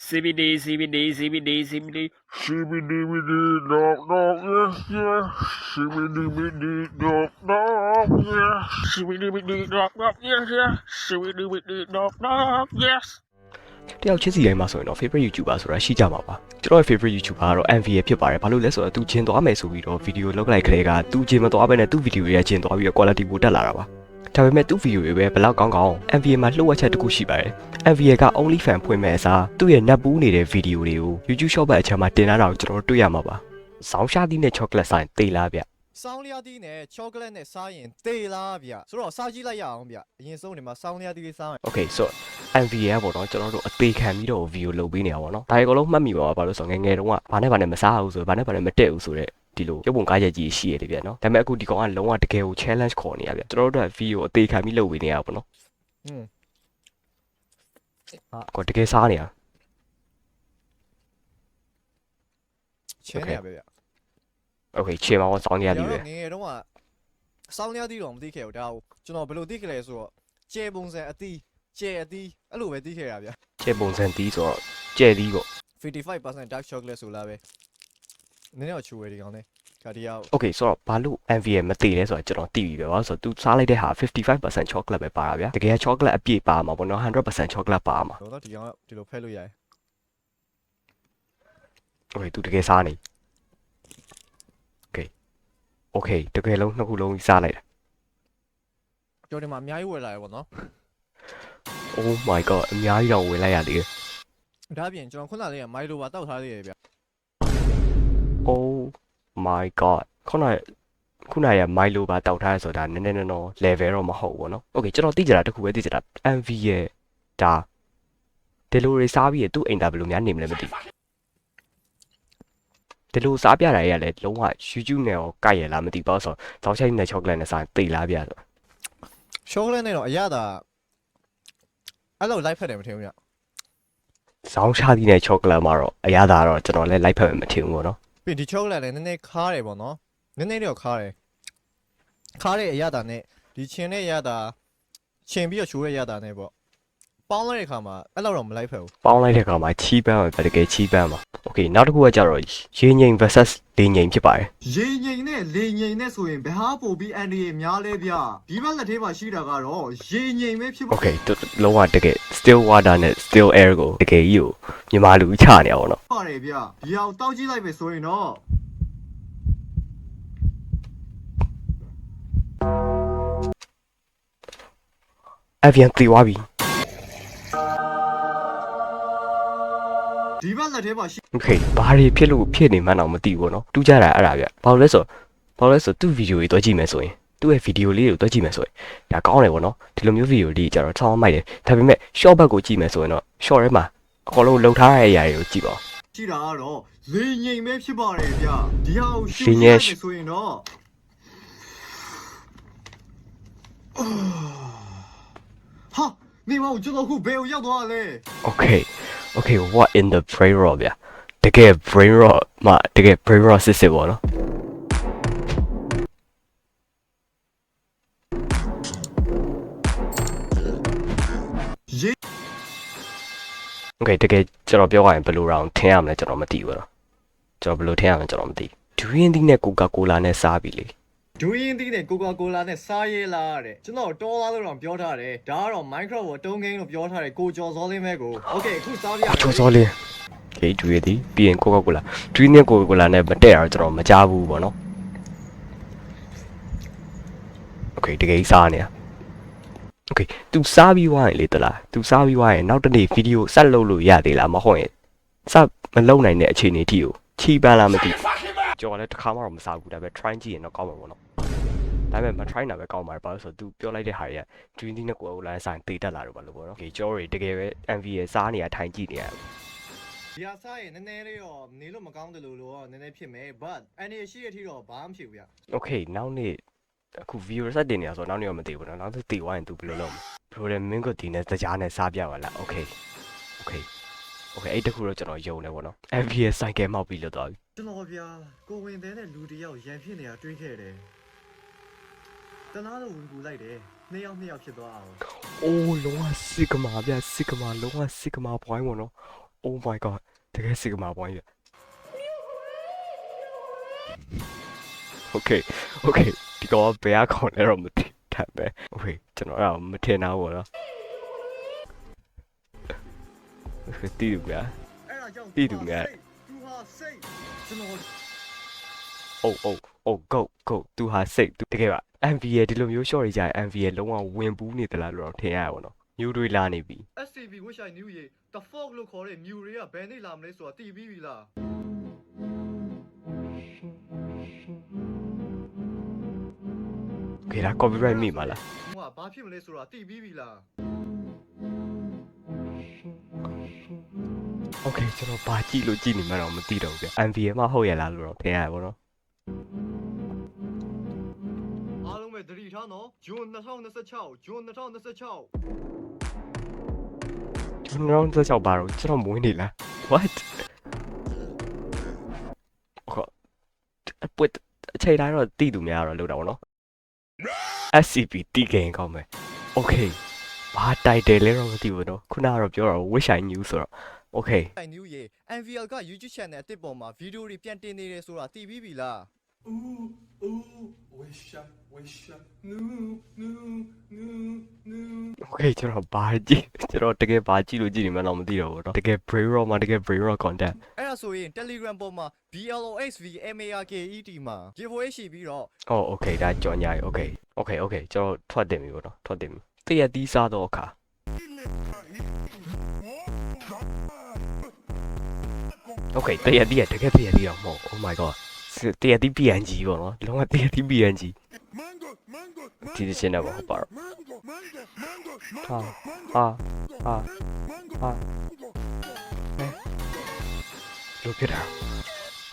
CBD CBD CBD CBD CBD dog dog yes yes CBD dog dog yes CBD dog dog yes yes CBD dog dog yes တယောက်ချင်းစီတိုင်းမှာဆိုရင်တော့ favorite YouTuber ဆိုတာရှိကြမှာပါကျွန်တော်ရဲ့ favorite YouTuber ကတော့ MVA ဖြစ်ပါတယ်ဘာလို့လဲဆိုတော့သူကျင်သွားမယ်ဆိုပြီးတော့ video လောက်လိုက်ခရဲကသူကျင်မသွားဘဲနဲ့သူ့ video တွေကကျင်သွားပြီးတော့ quality ပိုတက်လာတာပါဒါပေမဲ့သူ့ video တွေပဲဘလောက်ကောင်းကောင်း MVA မှာလှုပ်ဝက်ချက်တစ်ခုရှိပါတယ် MVA က only fan ဖွင့်မဲ့အစားသူ့ရဲ့ net ပူးနေတဲ့ video တွေကို YouTube short ဘက်အချမ်းမှာတင်လာတာကိုကျွန်တော်တို့တွေ့ရမှာပါ။ဆောင်းရှားသီးနဲ့ chocolate ဆိုင်တေးလားဗျ။ ဆောင်းလျားသီးနဲ့ chocolate နဲ့စားရင်တေးလားဗျ။ဆိုတော့စားကြည့်လိုက်ရအောင်ဗျ။အရင်ဆုံးဒီမှာဆောင်းလျားသီးလေးစားမယ် Okay so MVA ပေါ့နော်ကျွန်တော်တို့အသေးခံပြီးတော့ video လုပ်ပေးနေတာပေါ့နော်။ဒါတွေအကုန်လုံးမှတ်မိပါဘာလို့ဆိုငယ်ငယ်တုန်းကဘာနဲ့မစားဘူးဆိုဘာနဲ့မတက်ဘူးဆိုတော့ဒီလိုရုပ်ပုံကားရက်ကြီးရှိရတယ်ဗျနော်။ဒါပေမဲ့အခုဒီကောင်ကလုံးဝတကယ်ကို challenge ခေါ်နေရဗျ။ကျွန်တော်တို့က video အသေးခံပြီးလုပ်ပေးနေရပါပေါ့နော်။ကိုတကယ်စားနေရ။ ချင်းနေရပဲဗျ Okay ချေမှာဆောင်းရပြီပဲ ငယ်တုန်းကဆောင်းလျားသီးတော့မသိခဲ့ဘူးဒါကိုကျွန်တော်ဘယ်လိုသိခဲ့လဲဆိုတော့ကျဲပုံစံအသီးကျဲအသီးအဲ့လိုပဲသိခဲ့ရဗျ ချေပုံစံတီးဆိုတော့ကျဲသီးပေါ့ 55% dark chocolate ဆိုလားပဲနည်းနည်းတော့ချိုးရဒီကောင်လေးခါဒီရောက် Okay ဆိုတော့ဘာလို့ MVA မသိလဲဆိုတော့ကျွန်တော်သိပြီပဲပါဆိုတော့ तू စားလိုက်တဲ့ဟာ55% chocolate ပဲပါတာဗျာတကယ် chocolate အပြည့်ပါမှာပေါ့နော်100% chocolate ပါမှာ တော့ဒီကောင်ကဒီလိုဖဲလို့ရတယ် Okay तू တကယ်စားနေ Okay တကယ်လုံးနှစ်ခုလုံးစားလိုက်တာ ကျွန်တော်ဒီမှာအများကြီးဝယ်လာရပေါ့နော် Oh my god အများကြီးတော့ဝင်လိုက်ရသေးတယ် ဒါပြင်ကျွန်တော်ခုနလေးကမိုင်လိုပါတောက်ထားသေးတယ်ဗျ Oh my god ခုနကမိုင်လိုပါတောက်ထားရဆိုတာနည်းနည်းနော် level တော့မဟုတ်ဘူးเนาะ Okay ကျွန်တော်သိကြတာတခုပဲသိကြတာ MV ရဲ့ဒါဒီလိုတွေစားပြီးရသူ့အိမ်သားဘယ်လိုများနေမလဲမသိဘူးဒီလိုစားပြတာတွေကလည်းလုံးဝ YouTube နဲ့ရောကိုက်ရလားမသိပါဘူးဆိုတော့ဇောက်ချိုင်းနဲ့ chocolate နဲ့စားသိလားဗျာဆို chocolate နဲ့တော့အရသာအဲ့လိုလိုက်ဖက်တယ်မထင်ဘူးဗျ ဇောင်းရှားသီးနဲ့ chocolate မှာတော့အရသာတော့ကျွန်တော်လည်းလိုက်ဖက်မှမထင်ဘူးပေါ့နော် ပြင်ဒီ chocolate လည်းနည်းနည်းခါတယ်ပေါ့နော်နည်းနည်းတော့ခါတယ်ခါတဲ့အရသာနဲ့ဒီချင်းနဲ့အရသာချင်းပြီးတော့ချိုးတဲ့အရသာနဲ့ပေါ့ပေါင်းလိုက်တဲ့ခါမှာအဲ့လောက်တော့မလိုက်ဖက်ဘူး ပေါင်းလိုက်တဲ့အခါမှာချီးပန်းပဲတကယ်ချီးပန်းပါ Okay နောက်တစ်ခုကကြတော့ရေငိမ် versus လေငိမ်ဖြစ်ပါတယ် ရေငိမ်နဲ့လေငိမ်နဲ့ဆိုရင်ဘယ်ဟာပို့ပြီးအန်ဒီရဲ့များလဲဗျဒီဘက်လက်ထဲမှာရှိတာကတော့ရေငိမ်ပဲဖြစ်ပါ Okay လုံးဝတကယ် still water နဲ့ still air ကိုတကယ်ကြီးကိုမြန်မာလူချနေအောင်နော် ပါတယ်ဗျဒီအောင်တောက်ကြည့်လိုက်ပဲဆိုရင်တော့ Avian သေသွားပြီ ဒီဘက်လက်ထဲမှာရှိ Okay ဘာတွေဖြစ်နေမှန်းတော့မသိဘူးပေါ့နော်တူးကြတာအဲ့ဒါဗျဘာလို့လဲဆိုသူ့ video တွေတွဲကြည့်မယ်ဆိုရင်သူ့ရဲ့ video လေးတွေကိုတွဲကြည့်မယ်ဆိုရင်ဒါကောင်းတယ်ပေါ့နော်ဒီလိုမျိုး video လေးကြတော့ဆောင်းမိုက်တယ်ဒါပေမဲ့ short ဘက်ကိုကြည့်မယ်ဆိုရင်တော့ short ထဲမှာအကုန်လုံးလုံထားတဲ့အရာတွေကိုကြည့်ပါဦး ရှိတာကတော့လေငိမ်ပဲဖြစ်ပါတယ်ဗျဒီဟာကိုရှူ လေင ရ ယ် မယ်ဆိုရင်တော့ဟာနေမအောင်ကျွန်တော်ခုဘယ်ကိုရောက်သွားလဲ Okay what in the brain rot ဗျတကယ် brain rot မှာတကယ် brain rot စစ်ပေါ့နော် ရေ Okay တကယ်ကျွန်တော်ပြောရရင်ဘယ်လိုတောင်ထင်ရမလဲကျွန်တော်မသိဘူးတော့ကျွန်တော်ဘယ်လိုထင်ရမလဲကျွန်တော်မသိဒူးရင်သီးနဲ့ Coca-Cola နဲ့စားပြီလေ ဒူးရင်သီးနဲ့ကိုကာကိုလာနဲ့စားရဲလားတဲ့ကျွန်တော်တော်သားလို့တော့ပြောထားတယ်ဒါကတော့ Minecraft ကိုအတုံးကင်းလို့ပြောထားတယ်ကိုကျော်စောလင်းပဲကို Okay အခုစားပြရမယ် ချောစောလေး Okay ဒူးရင်သီးပြီးရင် Coca-Cola ဒူးရင်နဲ့ Coca-Cola နဲ့မတက်အောင်ကျွန်တော်မကြားဘူးပေါ့နော် Okay တကယ်စားနေရ Okay သူစားပြီးွားရင်လေတလားသူစားပြီးွားရင်နောက်တစ်နေ့ဗီဒီယိုဆက်လုပ်လို့ရသေးလားမဟုတ်ရင်စမလုပ်နိုင်တဲ့အခြေအနေအထိကိုချီးပန်းလားမသိကြော်လည်းတစ်ခါမှတော့မစားဘူးဒါပေမဲ့ try ကြည့်ရင်တော့ကောင်းမှာပေါ့နော်ဒါပေမဲ့မ try တာပဲကောင်းပါတယ်ဘာလို့ဆိုတော့ तू ပြောလိုက်တဲ့ဟာတွေက dream team နဲ့ကိုယ်ကိုလည်းဆိုင်တေးတက်လာတော့ဘာလို့ပေါ့နော် Okay ကြော်တွေတကယ်ပဲ MVA စားနေရထိုင်ကြည့်နေရ ဒီဟာစားရင်နည်းနည်းလေးတော့နေလို့မကောင်းတယ်လို့တော့နည်းနည်းဖြစ်မယ် but အန်ဒီရှိတဲ့အထိတော့ဘာမှမဖြစ်ဘူးဗျ Okay နောက်နေ့အခု view ဆက်တင်နေရဆိုတော့နောက်နေ့တော့မသိဘူးနော်နောက်နေ့တည်သွားရင် तू ဘယ်လိုလုပ်မလဲ bro လည်းမင်းကဒီနဲ့တကြားနဲ့စားပြပါလား Okay အဲ့တခုတော့ကျွန်တော်ယုံနေပေါ့နော် MVA ဆိုင်ကဲမောက်ပြီးလွတ်သွားပြီ ကျွန်တော်ဗျာကိုဝင်တဲ့လူတယောက်ရန်ဖြစ်နေတာတွေးခဲ့တယ်တလားတော့ဝင်ကူလိုက်တယ်နှစ်ယောက်ဖြစ်သွားအောင် အိုးလုံးဝ Sigma ဗျ Sigma လုံးဝ Sigma point ပေါ့နော် Oh my god တကယ်စီကမာပွိုင်းရ Okay okay ဒီကောင်ဘယ်အကောင့်လဲတော့မသိတတ်ပဲ Okay ကျွန်တော်အဲ့ဒါမထင်တာဘောနော်တီးလူများ အဲ့ဒါကြောင့် ပြည်သူများ သူဟာစိတ်ကျွန်တော် Oh go သူဟာစိတ်တကယ်ပါ MVA ဒီလိုမျိုး short တွေကြာရင် MVA လုံးဝဝင်ပူးနေသလားလို့တော့ထင်ရရပါတော့မျိုးတွေလာနေပြီ SCB wish I knew ရေ the fog လို့ခေါ်တဲ့မြူတွေကဘယ်နေ့လာမလဲဆိုတာသိပြီးပြီလား Okay ဒါ copyright မိမှာလား ဟိုကဘာဖြစ်မလဲဆိုတာသိပြီးပြီလား Okay ကျွန်တော်ဘာကြည့်လို့ကြည့်နေမှတော့မသိတော့ဘူးဗျ MVA မှဟုတ်ရလားလို့တော့ထင်ရရပါတော့ အားလုံးပဲသတိထားနော်ဂျွန်2026ဂျွန်2026 ကျွန်တော်တို့ကြောက်ပါတော့ကျွန်တော်မွေးနေလား What ဟုတ်အပွတ်အချိန်တိုင်းတော့တည်သူများတော့လောက်တာပေါ့နော် SCP တီးကိန်းကောင်းမယ် Okay ဘာတိုက်တယ်လဲတော့မသိဘူးနော်ခုနကတော့ပြောတော့ wish I knew ဆိုတော့ Okay I knew ရေ NVL က YouTube channel အသစ်ပေါ်မှာဗီဒီယိုတွေပြန်တင်နေတယ်ဆိုတာသိပြီးပြီလား Okay ကျွန်တော်ဘာကြည့်ကျွန်တော်တကယ်ဘာကြည့်လို့ကြည့်နေမှတော့မသိတော့ဘူးเนาะတကယ် brain rot မှာတကယ် brain rot content အဲ့ဒါဆိုရင် Telegram ပေါ်မှာ BLOXVMARKET မှာ giveaway ရှိပြီးတော့ Oh okay ဒါကြော်ညာရေ Okay ကျွန်တော်ထွက်တင်ပြီပေါ့နော်ထွက်တင်ပြီတရက်သီးစားတော့အခါ Okay တရက်သီးရတကယ်တရက်သီးတော့မဟုတ် Oh my god တရက်သီး PNG ပေါ့နော်လုံးဝတရက်သီး PNG ဒီစင်းတော့ပါတော့ဟာလို့ဖြစ်တာ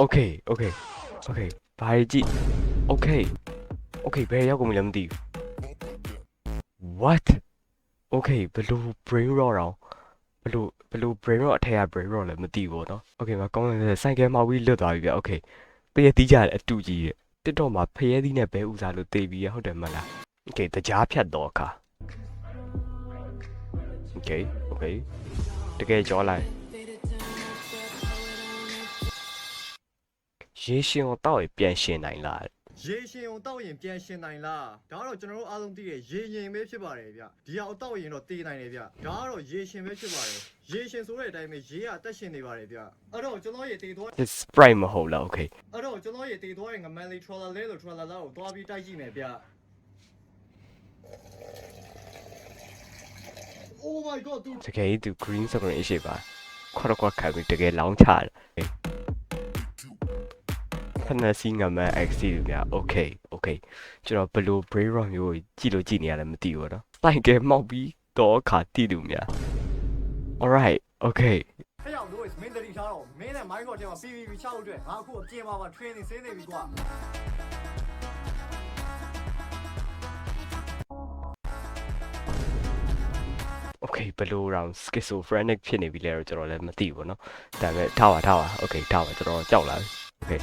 Okay ဘာကြည့် Okay ဘယ်ရောက်ကုန်မလဲမသိဘူး What Okay ဘယ်လို brain rot တော့ဘယ်လို brain rot အထက်က brain rot လည်းမသိဘူးเนาะ Okay မှာကောင်းတယ်ဆိုင်ကယ်မှာဝီးလွတ်သွားပြီဗျ Okay တရက်သီးကြတယ်အတူကြီးတဲ့ TikTok မှာဖရဲသီးနဲ့ဘဲဥစားလို့သိပြီးရဟုတ်တယ်မလား Okay တကြားဖြတ်တော့အခါ Okay တကယ်ကြောလိုက်ရေရှင်ကိုတောက်ရပြန်ရှင်နိုင်လား ရေရှင်ုံတောက်ရင်ပြန်ရှင်နိုင်လားဒါကတော့ကျွန်တော်တို့အားလုံးသိတဲ့ရေရင်ပဲဖြစ်ပါတယ်ဗျဒီဟာကိုတောက်ရင်တော့တေးနိုင်တယ်ဗျဒါကတော့ရေရှင်ပဲဖြစ်ပါတယ်ရေရှင်ဆိုတဲ့အတိုင်းပဲရေကအသက်ရှင်နေပါတယ်ဗျအဲ့တော့ကျွန်တော်ရေတေးသွား This Sprite မဟုတ်လား Okay အဲ့တော့ကျွန်တော်ရေတေးသွားရင်ငမန်လေး trailer လဲလို့ trailer လောက်ကိုသွားပြီးတိုက်ကြည့်မယ်ဗျ Oh my god သူ တကယ်သူ green screen ရှိပါခွက်ခံပြီးတကယ်လောင်းချတယ်ခဏစီငမ XC တို့များ Okay ကျွန်တော်ဘယ်လို brain rot မျိုးကိုကြည့်နေရလဲမသိဘူးเนาะတိုင်ကဲမောက်ပြီးတော့ခါတည်သူများ Alright Okay ဖျောက်လို့ မင်းတတိထားတော့မင်းနဲ့ Minecraft ထဲမှာ PVP ချဖို့အတွက်ငါအခုအပြင်မှာ training ဆင်းနေပြီကွာ Okay ဘယ်လိုတော့ schizophrenic ဖြစ်နေပြီလဲတော့ကျွန်တော်လည်းမသိဘူးเนาะဒါပေမဲ့ထားပါ Okay ထားပါကျွန်တော်ကြောက်လာပြီ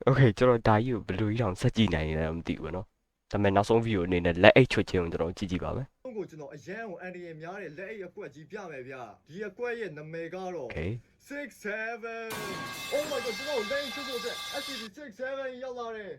Okay ကျွန်တော်ဒါကြီးကိုဘယ်လိုကြီးအောင်ဆက်ကြည့်နိုင်လဲမသိဘူးเนาะဒါပေမဲ့နောက်ဆုံး video အနေနဲ့လက်အိတ်ချွတ်ခြင်းကိုကျွန်တော်ကြည့်ပါမယ် ကိုကျွန်တော်အရန်ကိုအန်ဒီရများတဲ့လက်အိတ်အကွက်ကြီးပြမယ်ဗျဒီအကွက်ရဲ့နာမည်ကတော့ Okay 67 Oh my god ကျွန်တော်လက်အိတ်ချုပ်ဖို့အတွက် SCP 67ရောက်လာတယ်